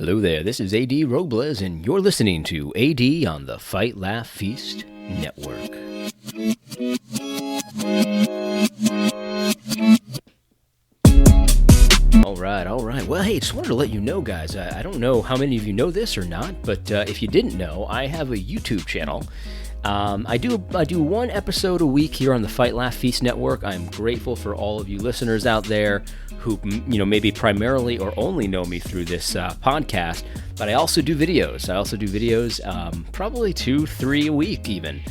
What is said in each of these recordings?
Hello there, this is AD Robles, and you're listening to AD on the Fight, Laugh, Feast Network. All right. Well, hey, just wanted to let you know, guys, I don't know how many of you know this or not, but if you didn't know, I have a YouTube channel. I do one episode a week here on the Fight, Laugh, Feast Network. I'm grateful for all of you listeners out there who, maybe primarily or only know me through this podcast, but I also do videos. Probably 2-3 a week even.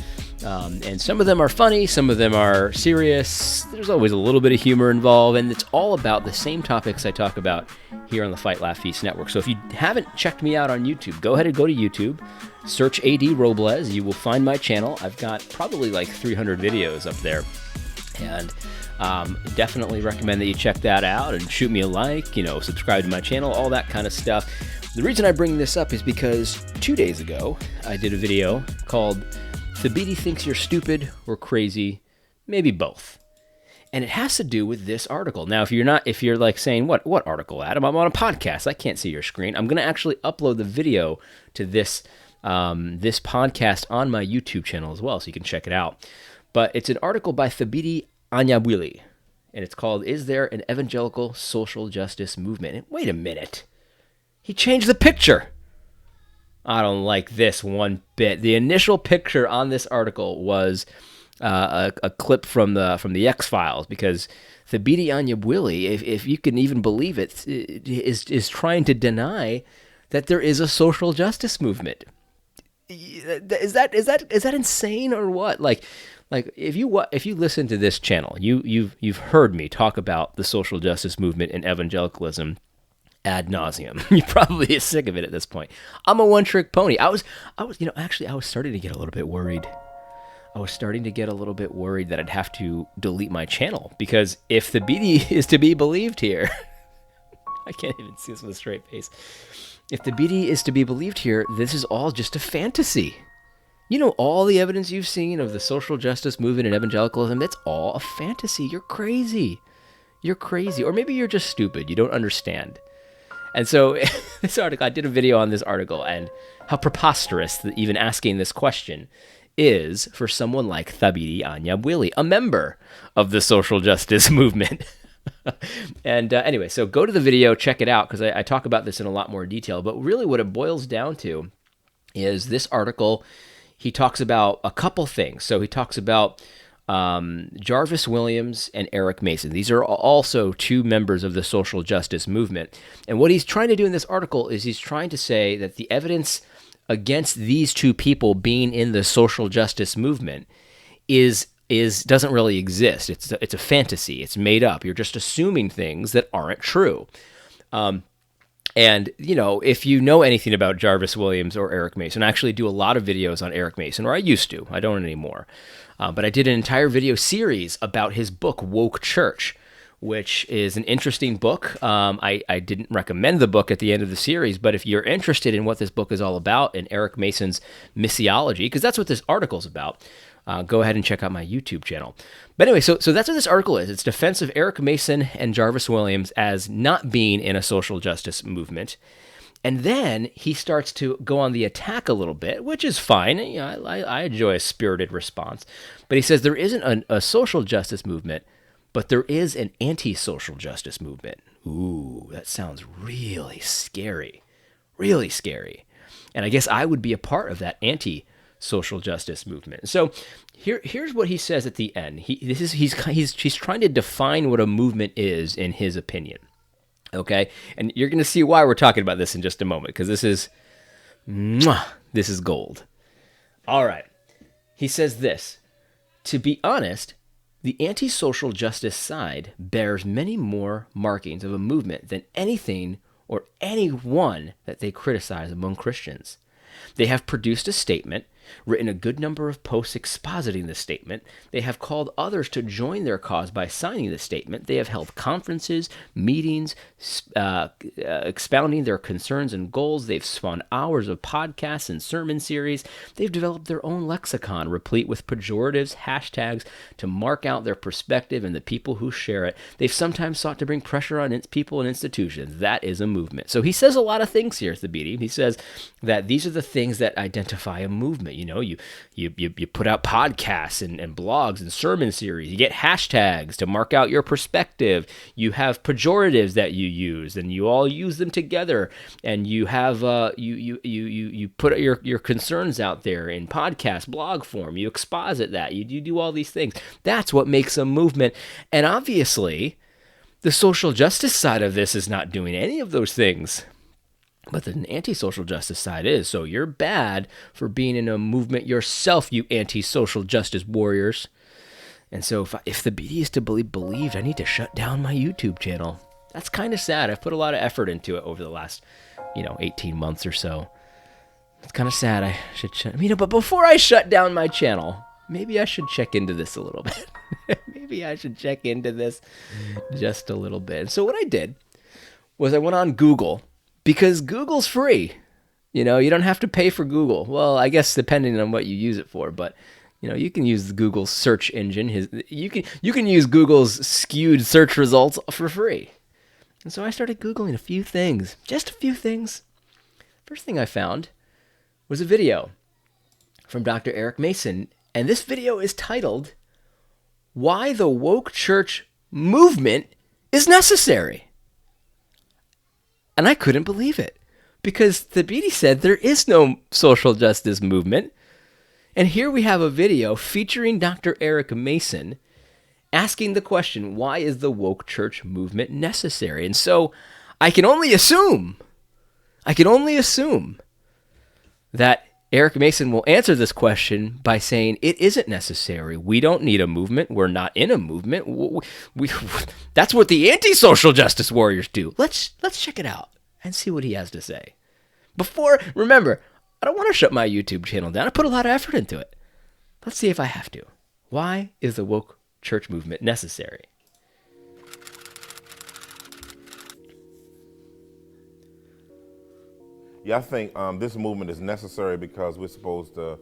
And some of them are funny, some of them are serious. There's always a little bit of humor involved, and it's all about the same topics I talk about here on the Fight, Laugh, Feast Network. So if you haven't checked me out on YouTube, go ahead and go to YouTube, search AD Robles. You will find my channel. I've got probably like 300 videos up there, and definitely recommend that you check that out and shoot me a like, subscribe to my channel, all that kind of stuff. The reason I bring this up is because 2 days ago, I did a video called Thabiti Thinks You're Stupid or Crazy, Maybe Both. And it has to do with this article. Now, if you're like saying, what article, Adam? I'm on a podcast. I can't see your screen. I'm going to actually upload the video to this podcast on my YouTube channel as well, so you can check it out. But it's an article by Thabiti Anyabwili, and it's called, Is There an Evangelical Social Justice Movement? And wait a minute. He changed the picture. I don't like this one bit. The initial picture on this article was a clip from the X-Files, because Thabiti Anyabwili, if you can even believe it, is trying to deny that there is a social justice movement. Is that insane or what? Like if you listen to this channel, you've heard me talk about the social justice movement and evangelicalism ad nauseum. You're probably sick of it at this point. I'm a one-trick pony. I was starting to get a little bit worried. That I'd have to delete my channel, because if the BD is to be believed here, I can't even see this with a straight face. If the BD is to be believed here, this is all just a fantasy. All the evidence you've seen of the social justice movement and evangelicalism, it's all a fantasy. You're crazy. Or maybe you're just stupid. You don't understand. And so this article, I did a video on this article and how preposterous that even asking this question is for someone like Thabiti Anyabwili, a member of the social justice movement. And anyway, so go to the video, check it out, because I talk about this in a lot more detail. But really what it boils down to is this article, he talks about a couple things. So he talks about Jarvis Williams and Eric Mason. These are also two members of the social justice movement. And what he's trying to do in this article is he's trying to say that the evidence against these two people being in the social justice movement doesn't really exist. It's a fantasy. It's made up. You're just assuming things that aren't true. And, if you know anything about Jarvis Williams or Eric Mason, I actually do a lot of videos on Eric Mason, or I used to. I don't anymore. But I did an entire video series about his book, Woke Church, which is an interesting book. I didn't recommend the book at the end of the series, but if you're interested in what this book is all about and Eric Mason's missiology, because that's what this article's about, go ahead and check out my YouTube channel. But anyway, so that's what this article is. It's defense of Eric Mason and Jarvis Williams as not being in a social justice movement. And then he starts to go on the attack a little bit, which is fine. I enjoy a spirited response. But he says there isn't a social justice movement, but there is an anti-social justice movement. Ooh, that sounds really scary. Really scary. And I guess I would be a part of that anti-social justice movement. So here's what he says at the end. He's trying to define what a movement is in his opinion. Okay, and you're going to see why we're talking about this in just a moment, because this is gold. All right. He says this: to be honest, the anti-social justice side bears many more markings of a movement than anything or anyone that they criticize among Christians. They have produced a statement written a good number of posts expositing the statement. They have called others to join their cause by signing the statement. They have held conferences, meetings, expounding their concerns and goals. They've spun hours of podcasts and sermon series. They've developed their own lexicon, replete with pejoratives, hashtags to mark out their perspective and the people who share it. They've sometimes sought to bring pressure on people and institutions. That is a movement. So he says a lot of things here, Thabiti. He says that these are the things that identify a movement. You know, you put out podcasts and blogs and sermon series. You get hashtags to mark out your perspective. You have pejoratives that you use, and you all use them together. And you have you put your concerns out there in podcast blog form. You exposit that. You do all these things. That's what makes a movement. And obviously, the social justice side of this is not doing any of those things. But the anti-social justice side is. So you're bad for being in a movement yourself, you anti-social justice warriors. And so if the BD is to be believed, I need to shut down my YouTube channel. That's kind of sad. I've put a lot of effort into it over the last, 18 months or so. It's kind of sad. I should, but before I shut down my channel, maybe I should check into this a little bit. Maybe I should check into this just a little bit. And so what I did was I went on Google. Because Google's free. You don't have to pay for Google. Well, I guess depending on what you use it for, but you can use Google's search engine. You can use Google's skewed search results for free. And so I started Googling a few things, just a few things. First thing I found was a video from Dr. Eric Mason, and this video is titled "Why the Woke Church Movement is Necessary." And I couldn't believe it, because Thabiti said there is no social justice movement. And here we have a video featuring Dr. Eric Mason asking the question, why is the woke church movement necessary? And so I can only assume that Eric Mason will answer this question by saying it isn't necessary. We don't need a movement. We're not in a movement. That's what the anti-social justice warriors do. Let's check it out and see what he has to say. Remember, I don't want to shut my YouTube channel down. I put a lot of effort into it. Let's see if I have to. Why is the woke church movement necessary? Yeah, I think this movement is necessary because we're supposed to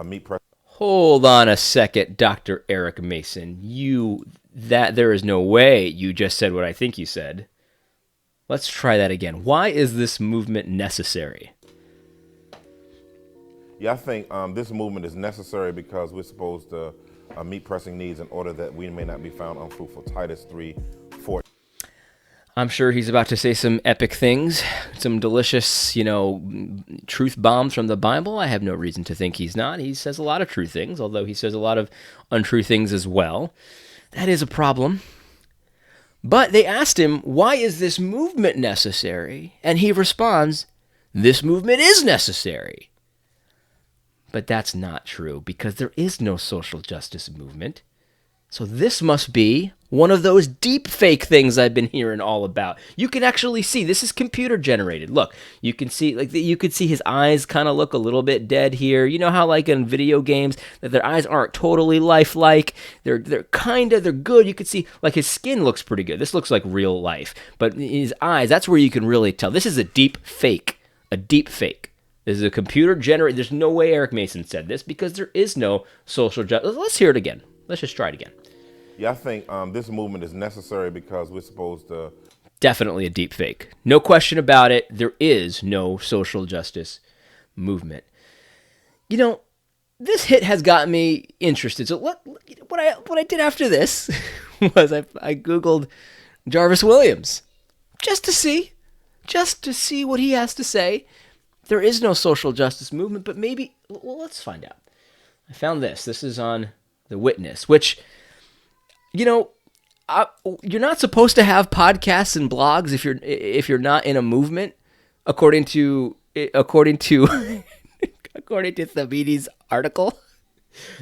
meet. Hold on a second, Dr. Eric Mason. There is no way you just said what I think you said. Let's try that again. Why is this movement necessary? Yeah, I think this movement is necessary because we're supposed to meet pressing needs in order that we may not be found unfruitful. Titus 3:4. I'm sure he's about to say some epic things, some delicious, truth bombs from the Bible. I have no reason to think he's not. He says a lot of true things, although he says a lot of untrue things as well. That is a problem. But they asked him, why is this movement necessary? And he responds, this movement is necessary. But that's not true, because there is no social justice movement. So this must be one of those deep fake things I've been hearing all about. You can actually see, this is computer generated. Look, you can see his eyes kind of look a little bit dead here. You know how like in video games that their eyes aren't totally lifelike. They're good. You can see like his skin looks pretty good. This looks like real life. But his eyes, that's where you can really tell. This is a deep fake. A deep fake. This is a computer generated. There's no way Eric Mason said this because there is no social justice. Let's hear it again. Let's just try it again. Yeah, I think this movement is necessary because we're supposed to... Definitely a deep fake. No question about it. There is no social justice movement. This hit has got me interested. So what I did after this was I Googled Jarvis Williams just to see what he has to say. There is no social justice movement, but maybe, let's find out. I found this. This is on The Witness, which... you're not supposed to have podcasts and blogs if you're not in a movement, according to Thabiti's article.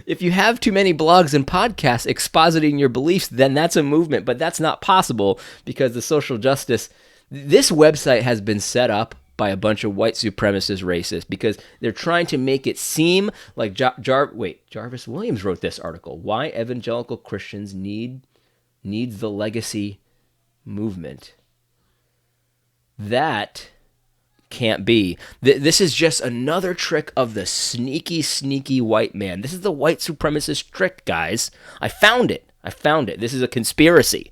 If you have too many blogs and podcasts expositing your beliefs, then that's a movement. But that's not possible because the social justice. This website has been set up by a bunch of white supremacist racists because they're trying to make it seem like Jarvis Williams wrote this article. Why evangelical Christians needs the legacy movement. That can't be. This is just another trick of the sneaky white man. This is the white supremacist trick, guys. I found it. This is a conspiracy.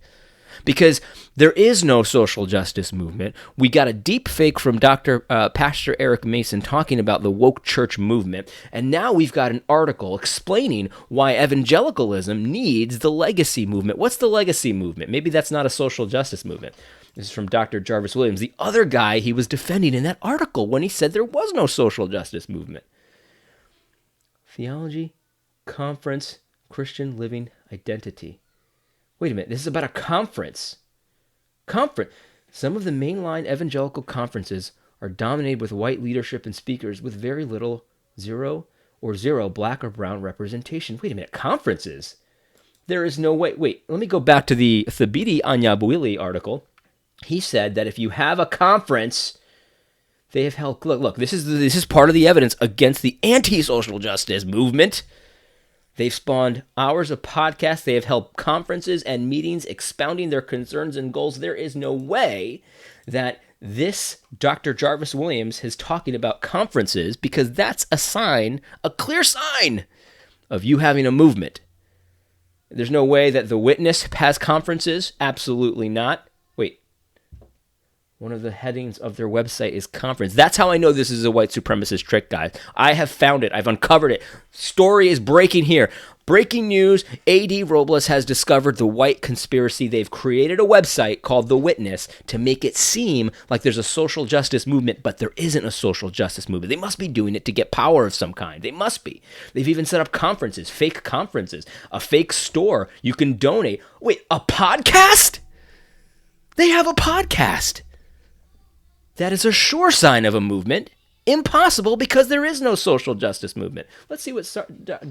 Because there is no social justice movement. We got a deep fake from Pastor Eric Mason talking about the woke church movement, and now we've got an article explaining why evangelicalism needs the legacy movement. What's the legacy movement? Maybe that's not a social justice movement. This is from Dr. Jarvis Williams, the other guy he was defending in that article when he said there was no social justice movement. Theology, conference, Christian living identity. Wait a minute, this is about a conference. Some of the mainline evangelical conferences are dominated with white leadership and speakers with very little, zero black or brown representation. Wait a minute, conferences? There is no way. Wait, let me go back to the Thabiti Anyabwili article. He said that if you have a conference, they have held. Look. This is part of the evidence against the anti-social justice movement. They've spawned hours of podcasts. They have held conferences and meetings expounding their concerns and goals. There is no way that this Dr. Jarvis Williams is talking about conferences because that's a clear sign of you having a movement. There's no way that the Witness has conferences. Absolutely not. Wait. One of the headings of their website is conference. That's how I know this is a white supremacist trick, guys. I have found it. I've uncovered it. Story is breaking here. Breaking news, A.D. Robles has discovered the white conspiracy. They've created a website called The Witness to make it seem like there's a social justice movement, but there isn't a social justice movement. They must be doing it to get power of some kind. They must be. They've even set up conferences, a fake store. You can donate. Wait, a podcast? They have a podcast. That is a sure sign of a movement. Impossible because there is no social justice movement. Let's see what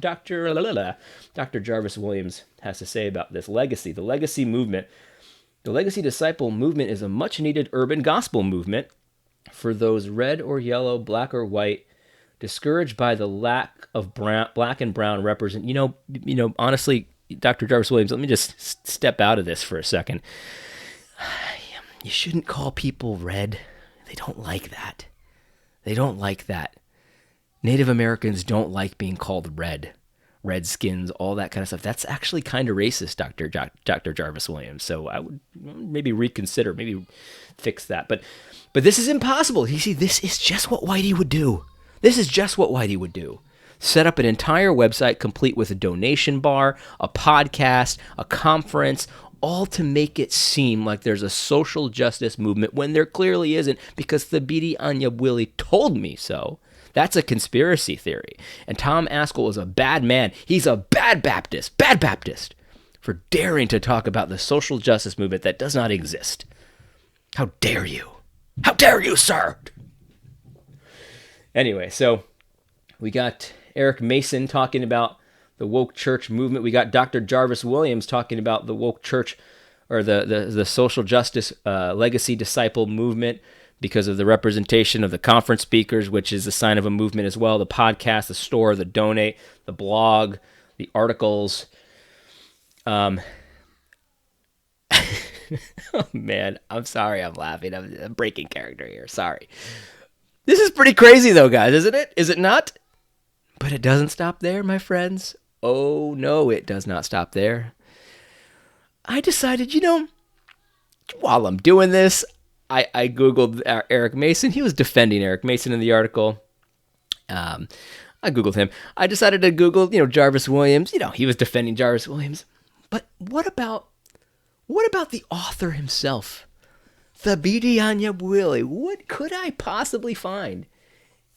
Dr. Jarvis Williams has to say about this legacy. The legacy movement. The legacy disciple movement is a much-needed urban gospel movement for those red or yellow, black or white, discouraged by the lack of black and brown represent. Honestly, Dr. Jarvis Williams, let me just step out of this for a second. You shouldn't call people red. They don't like that. Native Americans don't like being called red. Redskins, all that kind of stuff. That's actually kind of racist, Dr. Jarvis Williams. So I would maybe reconsider, maybe fix that. But this is impossible. You see, this is just what Whitey would do. Set up an entire website complete with a donation bar, a podcast, a conference, all to make it seem like there's a social justice movement when there clearly isn't because Thabiti Anyabwili told me so. That's a conspiracy theory. And Tom Askell is a bad man. He's a bad Baptist for daring to talk about the social justice movement that does not exist. How dare you? How dare you, sir? Anyway, so we got Eric Mason talking about the woke church movement. We got Dr. Jarvis Williams talking about the woke church or the social justice legacy disciple movement because of the representation of the conference speakers, which is a sign of a movement as well. The podcast, the store, the donate, the blog, the articles. Oh, man, I'm sorry I'm laughing. I'm breaking character here. Sorry. This is pretty crazy though, guys, isn't it? Is it not? But it doesn't stop there, my friends. Oh, no, it does not stop there. I decided, while I'm doing this, I Googled Eric Mason. He was defending Eric Mason in the article. I Googled him. I decided to Google, Jarvis Williams. He was defending Jarvis Williams. But what about the author himself? Thabiti Anyabwili. What could I possibly find?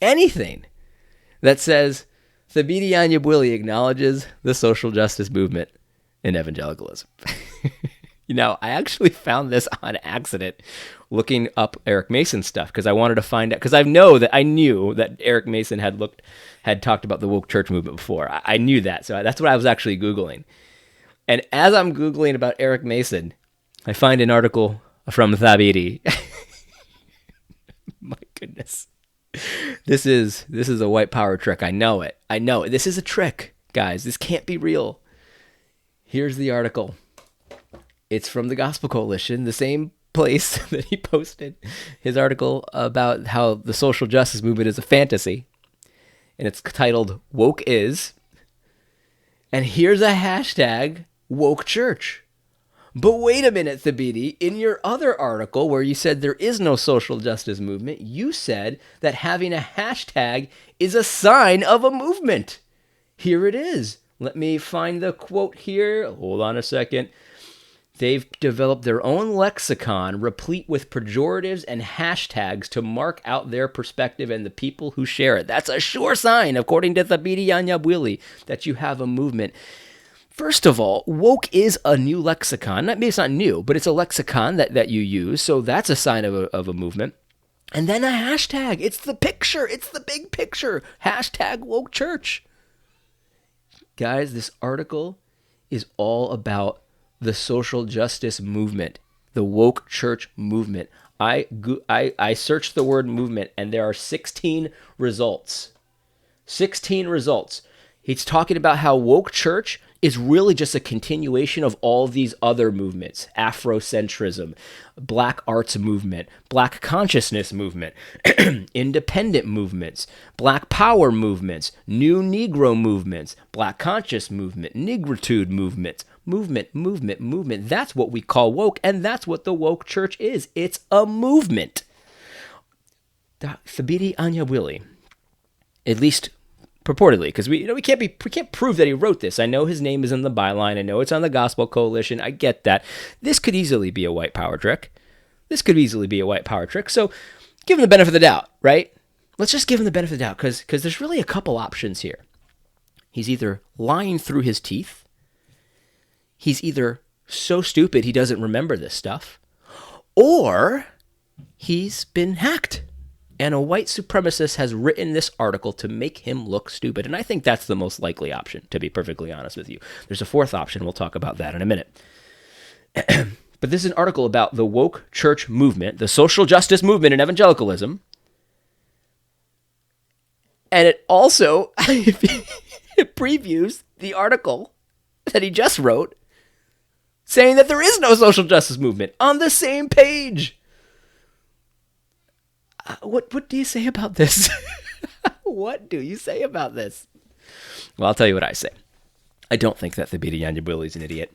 Anything that says Thabiti Anyabwili acknowledges the social justice movement in evangelicalism. I actually found this on accident looking up Eric Mason stuff because I wanted to find out, because I knew that Eric Mason had talked about the woke church movement before. I knew that, so that's what I was actually Googling. And as I'm Googling about Eric Mason, I find an article from Thabiti. My goodness. This is a white power trick. I know it. This is a trick, guys. This can't be real. Here's the article. It's from the Gospel Coalition, the same place that he posted his article about how the social justice movement is a fantasy. And it's titled Woke Is. And here's a hashtag woke church. But wait a minute, Thabiti. In your other article where you said there is no social justice movement, you said that having a hashtag is a sign of a movement. Here it is. Let me find the quote here. Hold on a second. They've developed their own lexicon replete with pejoratives and hashtags to mark out their perspective and the people who share it. That's a sure sign, according to Thabiti Anyabwili, that you have a movement. First of all, woke is a new lexicon. Maybe it's not new, but it's a lexicon that you use, so that's a sign of a movement. And then a hashtag. It's the picture. It's the big picture. Hashtag woke church. Guys, this article is all about the social justice movement, the woke church movement. I searched the word movement, and there are 16 results. 16 results. He's talking about how woke church is really just a continuation of all these other movements. Afrocentrism, black arts movement, black consciousness movement, independent movements, black power movements, new Negro movements, black conscious movement, negritude movements, movement. That's what we call woke, and that's what the woke church is. It's a movement. Thabiti Anyabwili, at least purportedly, because we can't prove that he wrote this. I know his name is in the byline. I know it's on the Gospel Coalition. I get that. This could easily be a white power trick. So give him the benefit of the doubt, right? Let's just give him the benefit of the doubt, because there's really a couple options here. He's either lying through his teeth. He's either so stupid he doesn't remember this stuff, or he's been hacked. And a white supremacist has written this article to make him look stupid. And I think that's the most likely option, to be perfectly honest with you. There's a fourth option. We'll talk about that in a minute. But this is an article about the woke church movement, the social justice movement in evangelicalism. And it also it previews the article that he just wrote saying that there is no social justice movement on the same page. What do you say about this? What do you say about this? Well, I'll tell you what I say. I don't think that Thabiti Anyabwili is an idiot.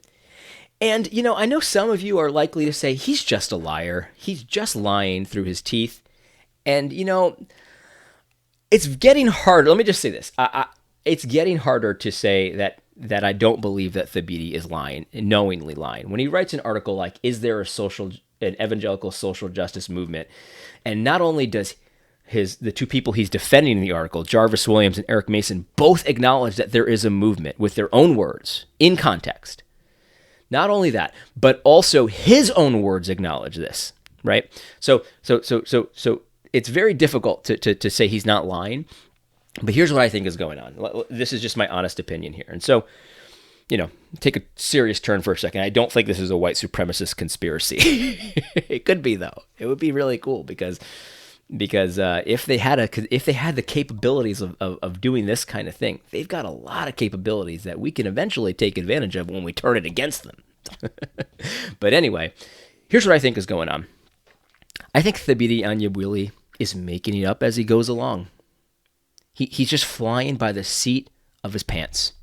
And, I know some of you are likely to say, he's just a liar. He's just lying through his teeth. And, it's getting harder. Let me just say this. It's getting harder to say that I don't believe that Thabiti is lying, knowingly lying. When he writes an article like, is there an evangelical social justice movement? And not only does the two people he's defending in the article, Jarvis Williams and Eric Mason, both acknowledge that there is a movement with their own words in context. Not only that, but also his own words acknowledge this, right? So it's very difficult to say he's not lying. But here's what I think is going on. This is just my honest opinion here. And so, take a serious turn for a second. I don't think this is a white supremacist conspiracy. It could be, though. It would be really cool because if they had the capabilities of doing this kind of thing, they've got a lot of capabilities that we can eventually take advantage of when we turn it against them. But anyway, here's what I think is going on. I think Thabiti Anyabwili is making it up as he goes along. He's just flying by the seat of his pants.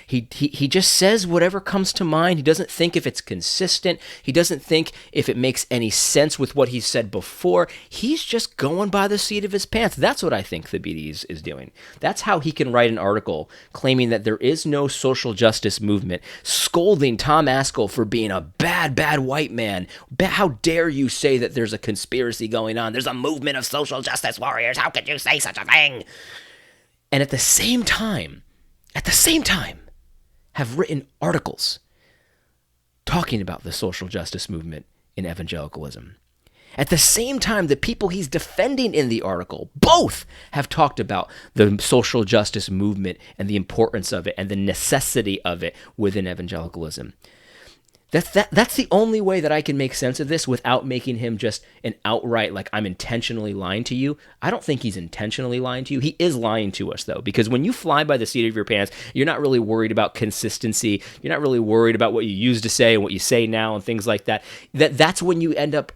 He just says whatever comes to mind. He doesn't think if it's consistent. He doesn't think if it makes any sense with what he's said before. He's just going by the seat of his pants. That's what I think Thabiti is doing. That's how he can write an article claiming that there is no social justice movement, scolding Tom Askell for being a bad white man. How dare you say that there's a conspiracy going on? There's a movement of social justice warriors. How could you say such a thing? And at the same time, have written articles talking about the social justice movement in evangelicalism. At the same time, the people he's defending in the article both have talked about the social justice movement and the importance of it and the necessity of it within evangelicalism. That's the only way that I can make sense of this without making him just an outright, like, I'm intentionally lying to you. I don't think he's intentionally lying to you. He is lying to us, though, because when you fly by the seat of your pants, you're not really worried about consistency. You're not really worried about what you used to say and what you say now and things like that. That's when you end up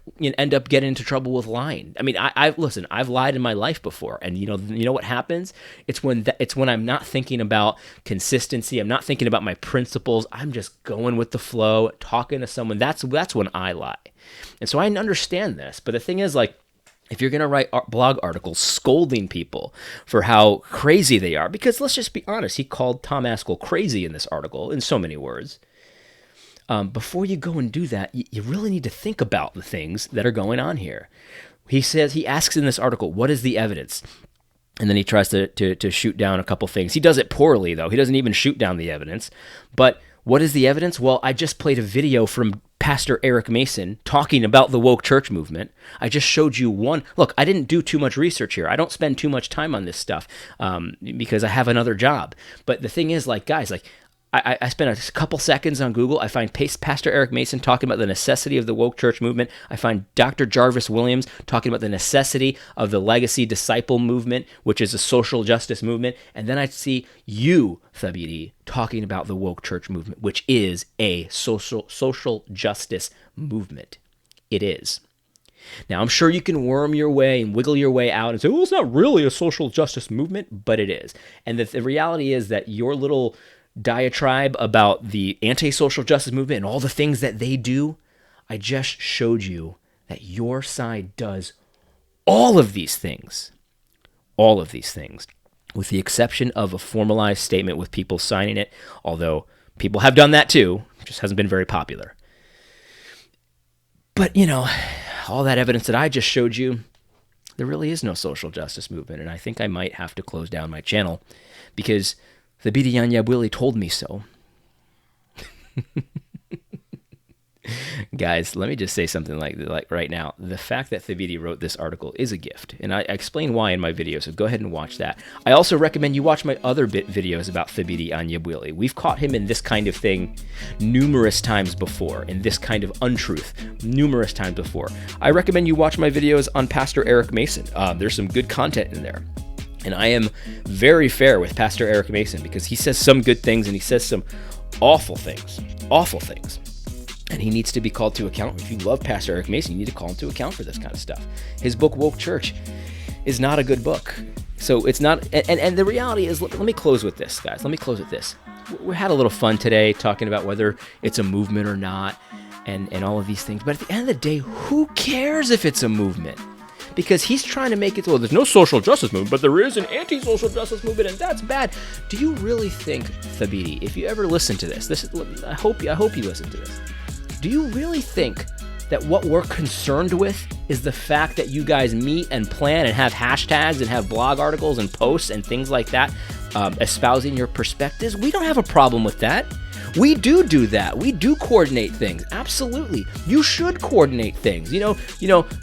getting into trouble with lying. I mean, listen, I've lied in my life before, and you know what happens? It's when I'm not thinking about consistency. I'm not thinking about my principles. I'm just going with the flow, talking to someone. That's when I lie. And so I understand this. But the thing is, like, if you're going to write blog articles scolding people for how crazy they are, because let's just be honest, he called Tom Askell crazy in this article in so many words. Before you go and do that, you really need to think about the things that are going on here. He asks in this article, what is the evidence? And then he tries to shoot down a couple things. He does it poorly, though. He doesn't even shoot down the evidence. But what is the evidence? Well, I just played a video from Pastor Eric Mason talking about the woke church movement. I just showed you one. Look, I didn't do too much research here. I don't spend too much time on this stuff because I have another job. But the thing is, like, guys, like, I spent a couple seconds on Google. I find Pastor Eric Mason talking about the necessity of the woke church movement. I find Dr. Jarvis Williams talking about the necessity of the legacy disciple movement, which is a social justice movement. And then I see you, Thabiti, talking about the woke church movement, which is a social justice movement. It is. Now, I'm sure you can worm your way and wiggle your way out and say, well, it's not really a social justice movement, but it is. And the reality is that your little diatribe about the anti-social justice movement and all the things that they do, I just showed you that your side does all of these things, with the exception of a formalized statement with people signing it, although people have done that too, just hasn't been very popular. But, all that evidence that I just showed you, there really is no social justice movement, and I think I might have to close down my channel because Thabiti Anyabwile told me so. Guys, let me just say something like right now. The fact that Thabiti wrote this article is a gift, and I explain why in my video, so go ahead and watch that. I also recommend you watch my other videos about Thabiti Anyabwile. We've caught him in this kind of thing numerous times before, in this kind of untruth numerous times before. I recommend you watch my videos on Pastor Eric Mason. There's some good content in there. And I am very fair with Pastor Eric Mason because he says some good things and he says some awful things. And he needs to be called to account. If you love Pastor Eric Mason, you need to call him to account for this kind of stuff. His book, Woke Church, is not a good book. So it's not, and the reality is, let me close with this, guys. Let me close with this. We had a little fun today talking about whether it's a movement or not and all of these things. But at the end of the day, who cares if it's a movement? Because he's trying to make it, well, there's no social justice movement, but there is an anti-social justice movement, and that's bad. Do you really think, Thabiti, if you ever listen to this, I hope you listen to this. Do you really think that what we're concerned with is the fact that you guys meet and plan and have hashtags and have blog articles and posts and things like that, espousing your perspectives? We don't have a problem with that. We do that. We do coordinate things. Absolutely. You should coordinate things.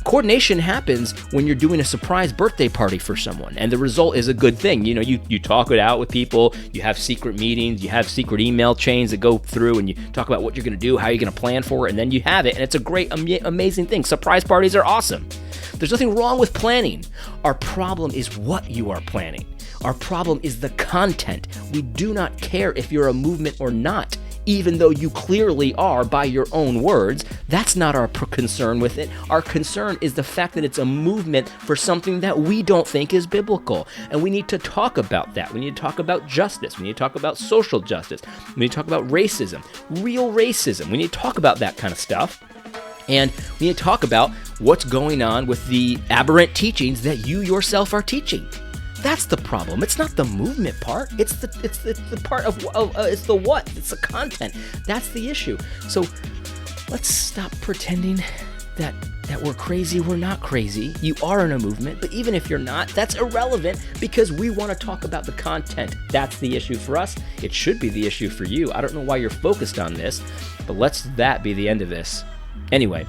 Coordination happens when you're doing a surprise birthday party for someone, and the result is a good thing. You talk it out with people. You have secret meetings. You have secret email chains that go through, and you talk about what you're going to do, how you're going to plan for it, and then you have it, and it's a great, amazing thing. Surprise parties are awesome. There's nothing wrong with planning. Our problem is what you are planning. Our problem is the content. We do not care if you're a movement or not, even though you clearly are by your own words. That's not our concern with it. Our concern is the fact that it's a movement for something that we don't think is biblical. And we need to talk about that. We need to talk about justice. We need to talk about social justice. We need to talk about racism, real racism. We need to talk about that kind of stuff. And we need to talk about what's going on with the aberrant teachings that you yourself are teaching. That's the problem. It's not the movement part. It's the part of it's the what. It's the content. That's the issue. So let's stop pretending that we're crazy. We're not crazy. You are in a movement, but even if you're not, that's irrelevant because we want to talk about the content. That's the issue for us. It should be the issue for you. I don't know why you're focused on this, but let's that be the end of this. Anyway,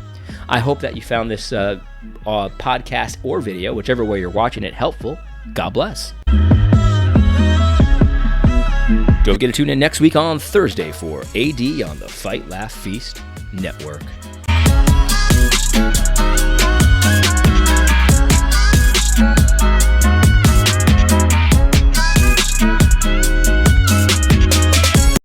I hope that you found this podcast or video, whichever way you're watching it, helpful. God bless. Don't forget to tune in next week on Thursday for AD on the Fight, Laugh, Feast Network.